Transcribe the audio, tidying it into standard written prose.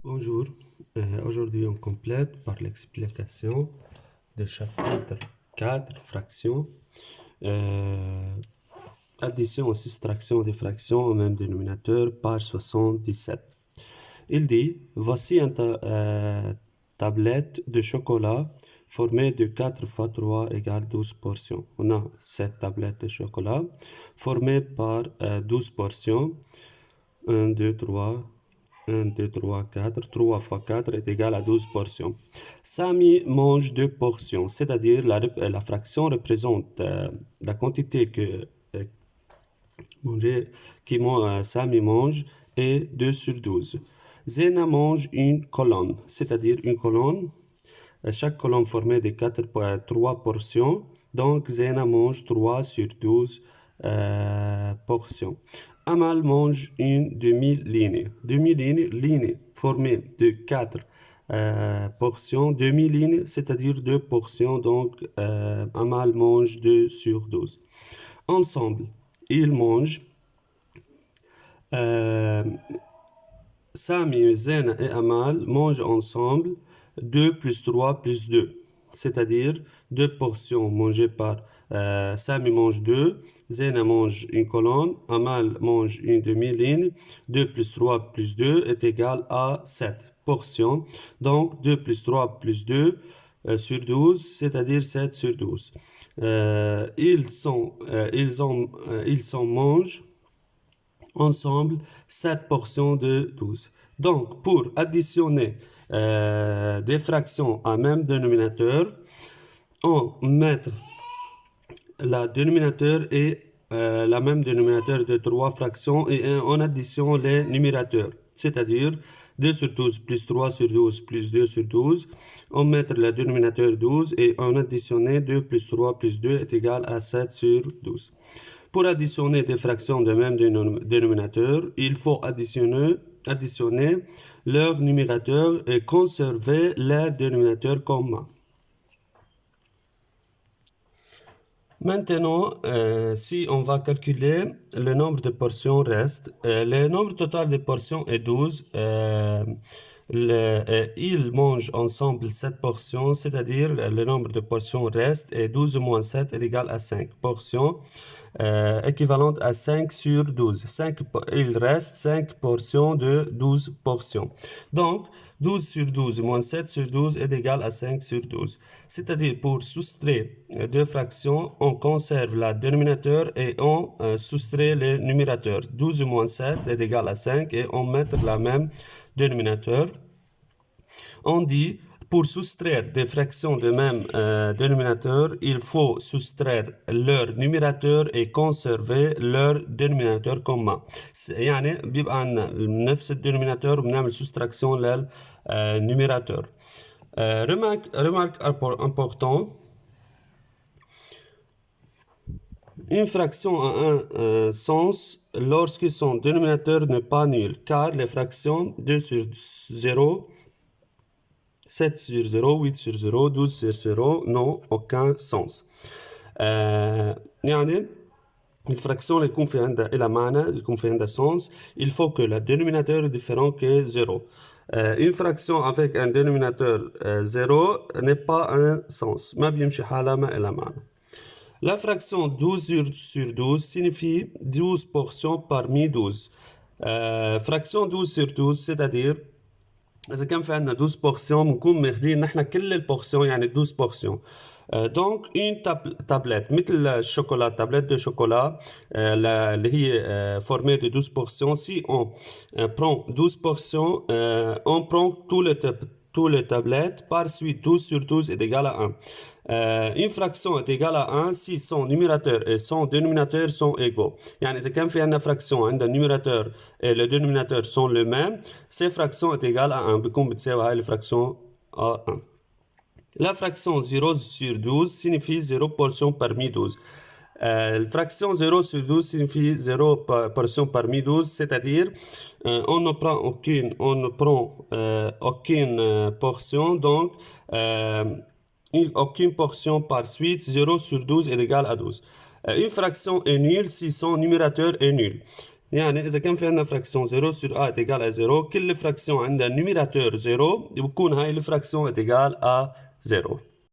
Bonjour, aujourd'hui on complète par l'explication du chapitre 4, fractions, euh, addition ou soustraction des fractions au même dénominateur, page 77. Il dit, voici une tablette de chocolat formée de 4 fois 3 égale 12 portions. On a cette tablette de chocolat formée par 12 portions, 1, 2, 3, 1, 2, 3, 4. 3 fois 4 est égal à 12 portions. Sami mange 2 portions, c'est-à-dire la fraction représente la quantité Sami mange est 2 sur 12. Zena mange une colonne, c'est-à-dire une colonne, chaque colonne formée de 3 portions. Donc, Zena mange 3 sur 12 portions. Amal mange une demi-ligne. Demi-ligne formée de 4 portions. Demi-ligne, c'est-à-dire 2 portions. Donc, Amal mange 2 sur 12. Ensemble, ils mangent. Sami, Zena et Amal mangent ensemble 2 plus 3 plus 2. C'est-à-dire 2 portions mangées par Sami mange 2, Zena mange une colonne, Amal mange une demi-ligne. 2 plus 3 plus 2 est égal à 7 portions. Donc 2 plus 3 plus 2 sur 12, c'est-à-dire 7 sur 12. Ils mangent ensemble 7 portions de 12. Donc, pour additionner des fractions à même dénominateur, on met la dénominateur et la même dénominateur de 3 fractions et on additionne les numérateurs, c'est-à-dire 2 sur 12 plus 3 sur 12 plus 2 sur 12. On met le dénominateur 12 et on additionne 2 plus 3 plus 2 est égal à 7 sur 12. Pour additionner des fractions de même dénominateur, il faut additionner leur numérateur et conserver leur dénominateur commun. Maintenant, si on va calculer le nombre de portions reste, le nombre total de portions est 12. Ils mangent ensemble 7 portions, c'est-à-dire le nombre de portions reste et 12 moins 7 est égal à 5 portions, équivalente à 5 sur 12. Il reste 5 portions de 12 portions. Donc, 12 sur 12 moins 7 sur 12 est égal à 5 sur 12. C'est-à-dire, pour soustraire deux fractions, on conserve la dénominateur et on soustrait le numérateur. 12 moins 7 est égal à 5 et on met la même dénominateur. On dit, pour soustraire des fractions de même dénominateur, il faut soustraire leur numérateur et conserver leur dénominateur commun. يعني بيبقى عندنا نفس الدينوميناتور وبنعمل soustraction للنيميراتور. Remarque important. Une fraction a un sens lorsque son dénominateur n'est pas nul, car les fractions 2 sur 0, 7 sur 0, 8 sur 0, 12 sur 0 n'ont aucun sens. يعني الفراكسيون اللي يكون في عندها إلى معنى يكون في عندها sens, il faut que le dénominateur est différent que 0. Une fraction avec un dénominateur 0 n'est pas un sens, ما بيمشي حالها ما إلى معنى. La fraction 12 sur 12 signifie 12 portions parmi 12. Fraction 12 sur 12, c'est-à-dire إذا كان في عندنا 12 بورسيون بنكون ماخدين نحن كل البورسيون يعني 12 بورسيون. Donc une tablette مثل الشوكولا tablette de chocolat اللي هي formée de 12 portions. Si on prend 12 portions, on prend tous les tablettes. Par suite 12 sur 12 est égal à 1. Une fraction est égale à 1 si son numérateur et son dénominateur sont égaux. يعني إذا كان في عندنا fraction عندها numérateur et le dénominateur sont les mêmes, ces fractions est égale à 1. بيكون بتساوي هاي الفراكسيون à 1. La fraction 0 sur 12 signifie 0 portion parmi 12. La fraction 0 sur 12 signifie 0 portion parmi 12, c'est-à-dire on ne prend aucune portion, donc aucune portion par suite. 0 sur 12 est égal à 12. Une fraction est nulle si son numérateur est nul. يعني إذا كان في عندنا fraction 0 sur a est égal à 0 كل fraction عندها numérateur 0 بكون هاي الفراكسيون est égal à 0